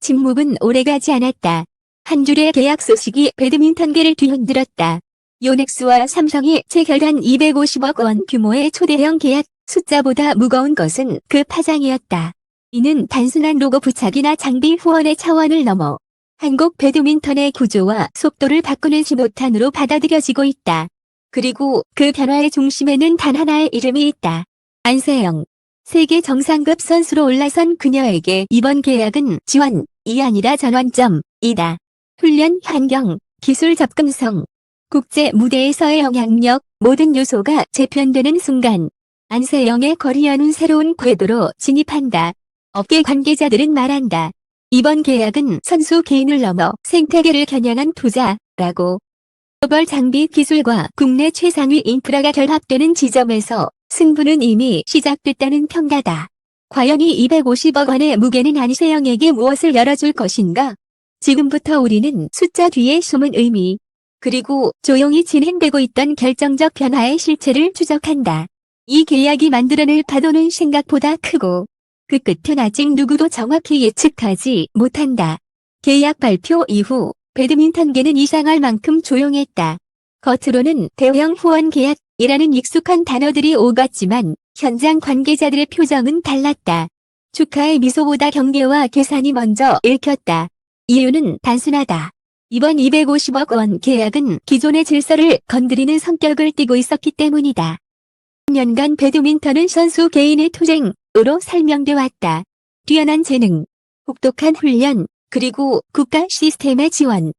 침묵은 오래가지 않았다. 한 줄의 계약 소식이 배드민턴계를 뒤흔들었다. 요넥스와 삼성이 체결한 250억 원 규모의 초대형 계약, 숫자보다 무거운 것은 그 파장이었다. 이는 단순한 로고 부착이나 장비 후원의 차원을 넘어 한국 배드민턴의 구조와 속도를 바꾸는 신호탄으로 받아들여지고 있다. 그리고 그 변화의 중심에는 단 하나의 이름이 있다. 안세영. 세계 정상급 선수로 올라선 그녀에게 이번 계약은 지원이 아니라 전환점이다. 훈련 환경, 기술 접근성, 국제 무대에서의 영향력, 모든 요소가 재편되는 순간 안세영의 커리어는 새로운 궤도로 진입한다. 업계 관계자들은 말한다. 이번 계약은 선수 개인을 넘어 생태계를 겨냥한 투자라고. 글로벌 장비 기술과 국내 최상위 인프라가 결합되는 지점에서 승부는 이미 시작됐다는 평가다. 과연 이 250억 원의 무게는 안세영에게 무엇을 열어줄 것인가? 지금부터 우리는 숫자 뒤에 숨은 의미, 그리고 조용히 진행되고 있던 결정적 변화의 실체를 추적한다. 이 계약이 만들어낼 파도는 생각보다 크고 그 끝은 아직 누구도 정확히 예측하지 못한다. 계약 발표 이후 배드민턴계는 이상할 만큼 조용했다. 겉으로는 대형 후원 계약이라는 익숙한 단어들이 오갔지만 현장 관계자들의 표정은 달랐다. 축하의 미소보다 경계와 계산이 먼저 읽혔다. 이유는 단순하다. 이번 250억 원 계약은 기존의 질서를 건드리는 성격을 띠고 있었기 때문이다. 10년간 배드민턴은 선수 개인의 투쟁으로 설명돼 왔다. 뛰어난 재능, 혹독한 훈련, 그리고 국가 시스템의 지원.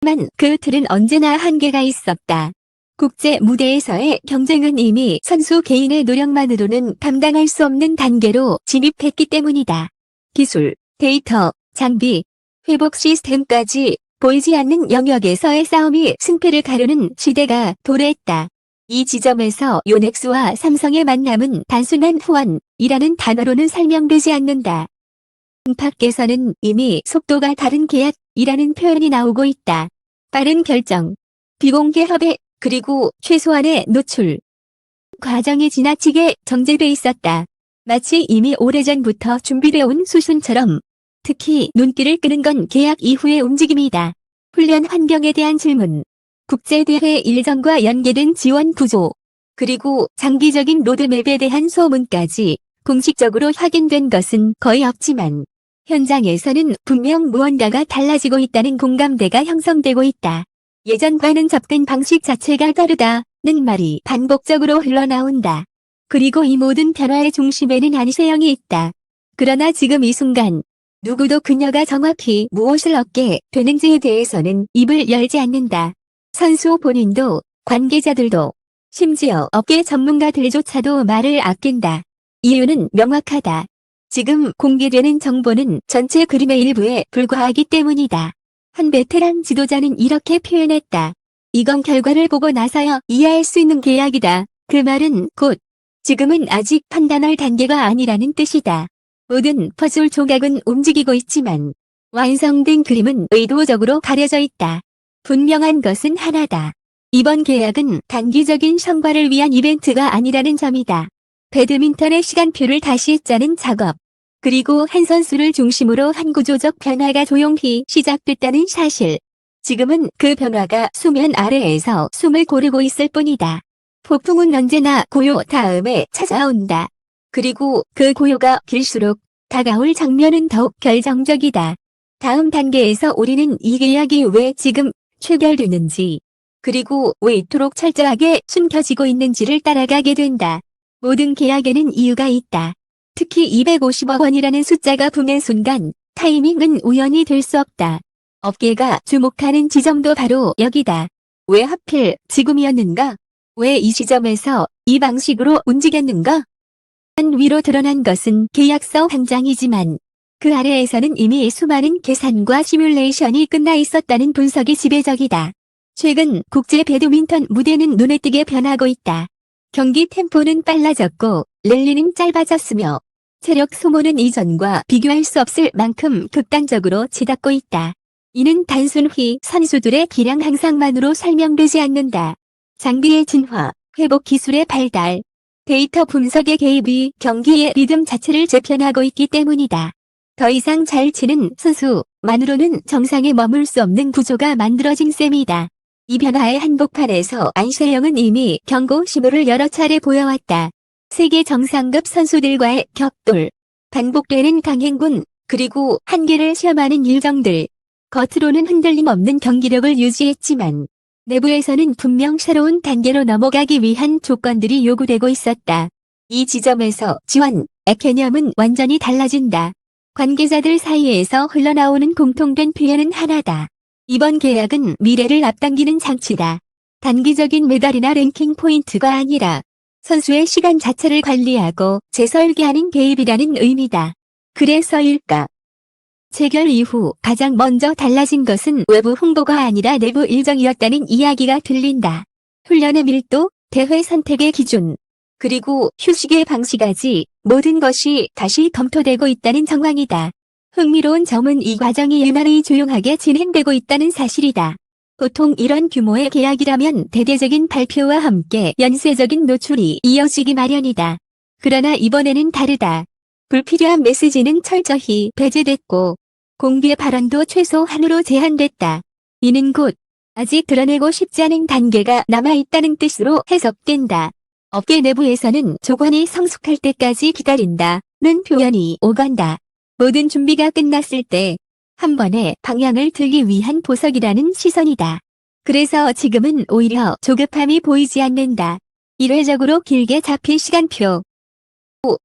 하지만 그 틀은 언제나 한계가 있었다. 국제 무대에서의 경쟁은 이미 선수 개인의 노력만으로는 감당할 수 없는 단계로 진입했기 때문이다. 기술, 데이터, 장비, 회복 시스템까지 보이지 않는 영역에서의 싸움이 승패를 가르는 시대가 도래했다. 이 지점에서 요넥스와 삼성의 만남은 단순한 후원이라는 단어로는 설명되지 않는다. 밖에서는 이미 속도가 다른 계약이라는 표현이 나오고 있다. 빠른 결정, 비공개 협의, 그리고 최소한의 노출. 과정이 지나치게 정제돼 있었다. 마치 이미 오래전부터 준비되어 온 수순처럼. 특히 눈길을 끄는 건 계약 이후의 움직임이다. 훈련 환경에 대한 질문, 국제대회 일정과 연계된 지원 구조, 그리고 장기적인 로드맵에 대한 소문까지 공식적으로 확인된 것은 거의 없지만 현장에서는 분명 무언가가 달라지고 있다는 공감대가 형성되고 있다. 예전과는 접근 방식 자체가 다르다는 말이 반복적으로 흘러나온다. 그리고 이 모든 변화의 중심에는 안세영이 있다. 그러나 지금 이 순간 누구도 그녀가 정확히 무엇을 얻게 되는지에 대해서는 입을 열지 않는다. 선수 본인도, 관계자들도, 심지어 업계 전문가들조차도 말을 아낀다. 이유는 명확하다. 지금 공개되는 정보는 전체 그림의 일부에 불과하기 때문이다. 한 베테랑 지도자는 이렇게 표현했다. 이건 결과를 보고 나서야 이해할 수 있는 계약이다. 그 말은 곧, 지금은 아직 판단할 단계가 아니라는 뜻이다. 모든 퍼즐 조각은 움직이고 있지만 완성된 그림은 의도적으로 가려져 있다. 분명한 것은 하나다. 이번 계약은 단기적인 성과를 위한 이벤트가 아니라는 점이다. 배드민턴의 시간표를 다시 짜는 작업, 그리고 한 선수를 중심으로 한 구조적 변화가 조용히 시작됐다는 사실. 지금은 그 변화가 수면 아래에서 숨을 고르고 있을 뿐이다. 폭풍은 언제나 고요 다음에 찾아온다. 그리고 그 고요가 길수록 다가올 장면은 더욱 결정적이다. 다음 단계에서 우리는 이 계약이 왜 지금 체결되는지, 그리고 왜 이토록 철저하게 숨겨지고 있는지를 따라가게 된다. 모든 계약에는 이유가 있다. 특히 250억 원이라는 숫자가 붙는 순간 타이밍은 우연이 될 수 없다. 업계가 주목하는 지점도 바로 여기다. 왜 하필 지금이었는가? 왜 이 시점에서 이 방식으로 움직였는가? 위로 드러난 것은 계약서 한 장이지만 그 아래에서는 이미 수많은 계산과 시뮬레이션이 끝나 있었다는 분석이 지배적이다. 최근 국제 배드민턴 무대는 눈에 띄게 변하고 있다. 경기 템포는 빨라졌고 랠리는 짧아졌으며 체력 소모는 이전과 비교할 수 없을 만큼 극단적으로 치닫고 있다. 이는 단순히 선수들의 기량 향상만으로 설명되지 않는다. 장비의 진화, 회복 기술의 발달, 데이터 분석의 개입이 경기의 리듬 자체를 재편하고 있기 때문이다. 더 이상 잘 치는 선수만으로는 정상에 머물 수 없는 구조가 만들어진 셈이다. 이 변화의 한복판에서 안세영은 이미 경고 신호를 여러 차례 보여왔다. 세계 정상급 선수들과의 격돌, 반복되는 강행군, 그리고 한계를 시험하는 일정들. 겉으로는 흔들림 없는 경기력을 유지했지만 내부에서는 분명 새로운 단계로 넘어가기 위한 조건들이 요구되고 있었다. 이 지점에서 지원의 개념은 완전히 달라진다. 관계자들 사이에서 흘러나오는 공통된 표현은 하나다. 이번 계약은 미래를 앞당기는 장치다. 단기적인 메달이나 랭킹 포인트가 아니라 선수의 시간 자체를 관리하고 재설계하는 개입이라는 의미다. 그래서일까? 체결 이후 가장 먼저 달라진 것은 외부 홍보가 아니라 내부 일정이었다는 이야기가 들린다. 훈련의 밀도, 대회 선택의 기준, 그리고 휴식의 방식까지 모든 것이 다시 검토되고 있다는 정황이다. 흥미로운 점은 이 과정이 유난히 조용하게 진행되고 있다는 사실이다. 보통 이런 규모의 계약이라면 대대적인 발표와 함께 연쇄적인 노출이 이어지기 마련이다. 그러나 이번에는 다르다. 불필요한 메시지는 철저히 배제됐고 공개 발언도 최소한으로 제한됐다. 이는 곧 아직 드러내고 싶지 않은 단계가 남아있다는 뜻으로 해석된다. 업계 내부에서는 조건이 성숙할 때까지 기다린다는 표현이 오간다. 모든 준비가 끝났을 때 한 번에 방향을 틀기 위한 보석이라는 시선이다. 그래서 지금은 오히려 조급함이 보이지 않는다. 일회적으로 길게 잡힌 시간표.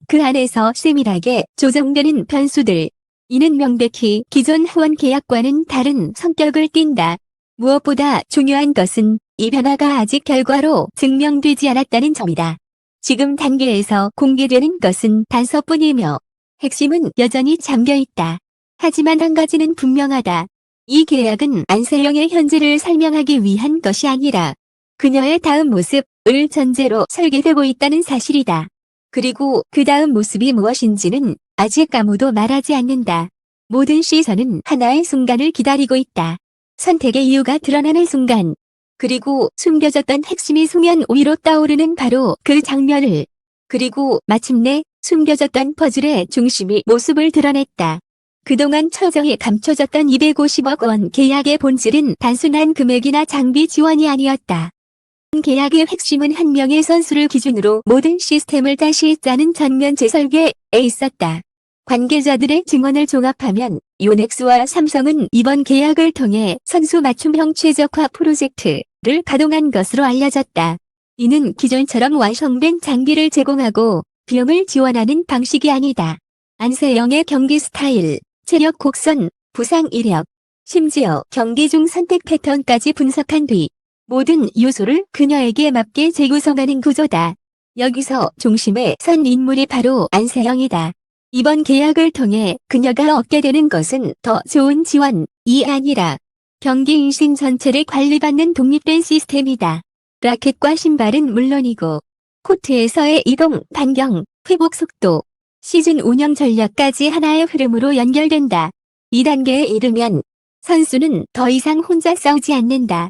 그 안에서 세밀하게 조정되는 변수들. 이는 명백히 기존 후원 계약과는 다른 성격을 띈다. 무엇보다 중요한 것은 이 변화가 아직 결과로 증명되지 않았다는 점이다. 지금 단계에서 공개되는 것은 단서뿐이며 핵심은 여전히 잠겨있다. 하지만 한 가지는 분명하다. 이 계약은 안세영의 현재를 설명하기 위한 것이 아니라 그녀의 다음 모습을 전제로 설계되고 있다는 사실이다. 그리고 그 다음 모습이 무엇인지는 아직 아무도 말하지 않는다. 모든 시선은 하나의 순간을 기다리고 있다. 선택의 이유가 드러나는 순간. 그리고 숨겨졌던 핵심이 수면 위로 떠오르는 바로 그 장면을. 그리고 마침내 숨겨졌던 퍼즐의 중심이 모습을 드러냈다. 그동안 철저히 감춰졌던 250억 원 계약의 본질은 단순한 금액이나 장비 지원이 아니었다. 계약의 핵심은 한 명의 선수를 기준으로 모든 시스템을 다시 짜는 전면 재설계에 있었다. 관계자들의 증언을 종합하면 요넥스와 삼성은 이번 계약을 통해 선수 맞춤형 최적화 프로젝트를 가동한 것으로 알려졌다. 이는 기존처럼 완성된 장비를 제공하고 비용을 지원하는 방식이 아니다. 안세영의 경기 스타일, 체력 곡선, 부상 이력, 심지어 경기 중 선택 패턴까지 분석한 뒤 모든 요소를 그녀에게 맞게 재구성하는 구조다. 여기서 중심에 선 인물이 바로 안세영이다. 이번 계약을 통해 그녀가 얻게 되는 것은 더 좋은 지원이 아니라 경기 인생 전체를 관리받는 독립된 시스템이다. 라켓과 신발은 물론이고 코트에서의 이동, 반경, 회복 속도, 시즌 운영 전략까지 하나의 흐름으로 연결된다. 이 단계에 이르면 선수는 더 이상 혼자 싸우지 않는다.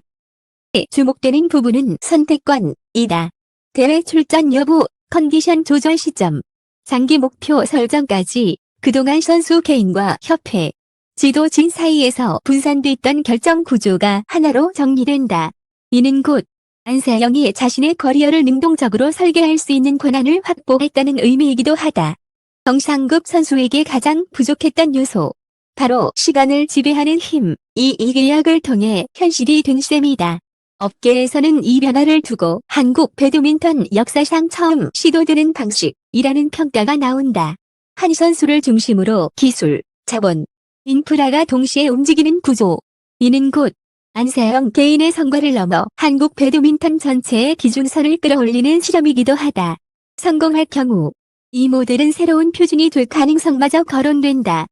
주목되는 부분은 선택권이다. 대회 출전 여부, 컨디션 조절 시점, 장기 목표 설정까지 그동안 선수 개인과 협회, 지도진 사이에서 분산돼 있던 결정 구조가 하나로 정리된다. 이는 곧 안세영이 자신의 커리어를 능동적으로 설계할 수 있는 권한을 확보했다는 의미이기도 하다. 정상급 선수에게 가장 부족했던 요소, 바로 시간을 지배하는 힘, 이 계약을 통해 현실이 된 셈이다. 업계에서는 이 변화를 두고 한국 배드민턴 역사상 처음 시도되는 방식이라는 평가가 나온다. 한 선수를 중심으로 기술, 자본, 인프라가 동시에 움직이는 구조. 이는 곧 안세영 개인의 성과를 넘어 한국 배드민턴 전체의 기준선을 끌어올리는 실험이기도 하다. 성공할 경우 이 모델은 새로운 표준이 될 가능성마저 거론된다.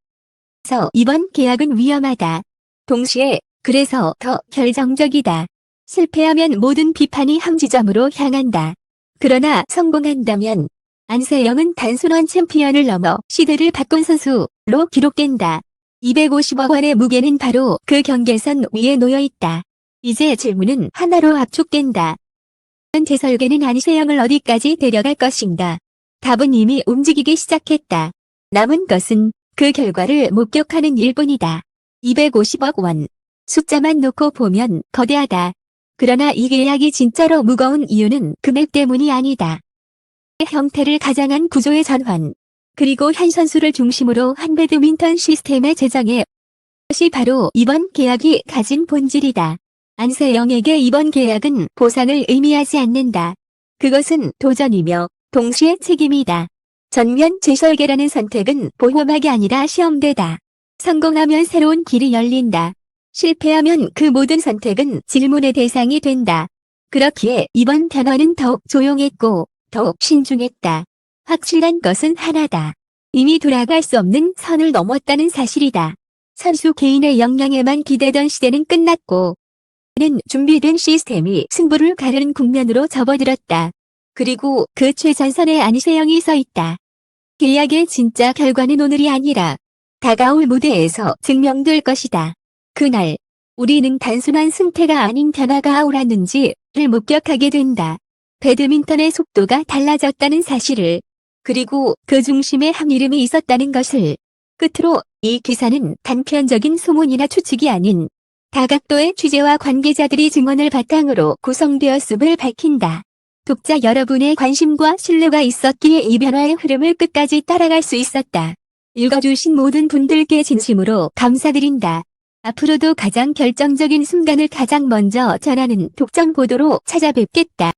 그래서 이번 계약은 위험하다. 동시에 그래서 더 결정적이다. 실패하면 모든 비판이 한 지점으로 향한다. 그러나 성공한다면 안세영은 단순한 챔피언을 넘어 시대를 바꾼 선수로 기록된다. 250억 원의 무게는 바로 그 경계선 위에 놓여있다. 이제 질문은 하나로 압축된다. 재설계는 안세영을 어디까지 데려갈 것인가? 답은 이미 움직이기 시작했다. 남은 것은 그 결과를 목격하는 일뿐이다. 250억 원. 숫자만 놓고 보면 거대하다. 그러나 이 계약이 진짜로 무거운 이유는 금액 때문이 아니다. 형태를 가장한 구조의 전환, 그리고 한 선수를 중심으로 한 배드민턴 시스템의 제정에 것이 바로 이번 계약이 가진 본질이다. 안세영에게 이번 계약은 보상을 의미하지 않는다. 그것은 도전이며 동시에 책임이다. 전면 재설계라는 선택은 보호막이 아니라 시험대다. 성공하면 새로운 길이 열린다. 실패하면 그 모든 선택은 질문의 대상이 된다. 그렇기에 이번 변화는 더욱 조용했고 더욱 신중했다. 확실한 것은 하나다. 이미 돌아갈 수 없는 선을 넘었다는 사실이다. 선수 개인의 역량에만 기대던 시대는 끝났고 는 준비된 시스템이 승부를 가르는 국면으로 접어들었다. 그리고 그 최전선에 안세영이 서 있다. 계약의 진짜 결과는 오늘이 아니라 다가올 무대에서 증명될 것이다. 그날 우리는 단순한 승패가 아닌 변화가 오랐는지를 목격하게 된다. 배드민턴의 속도가 달라졌다는 사실을, 그리고 그 중심에 한 이름이 있었다는 것을. 끝으로 이 기사는 단편적인 소문이나 추측이 아닌 다각도의 취재와 관계자들이 증언을 바탕으로 구성되었음을 밝힌다. 독자 여러분의 관심과 신뢰가 있었기에 이 변화의 흐름을 끝까지 따라갈 수 있었다. 읽어주신 모든 분들께 진심으로 감사드린다. 앞으로도 가장 결정적인 순간을 가장 먼저 전하는 독점 보도로 찾아뵙겠다.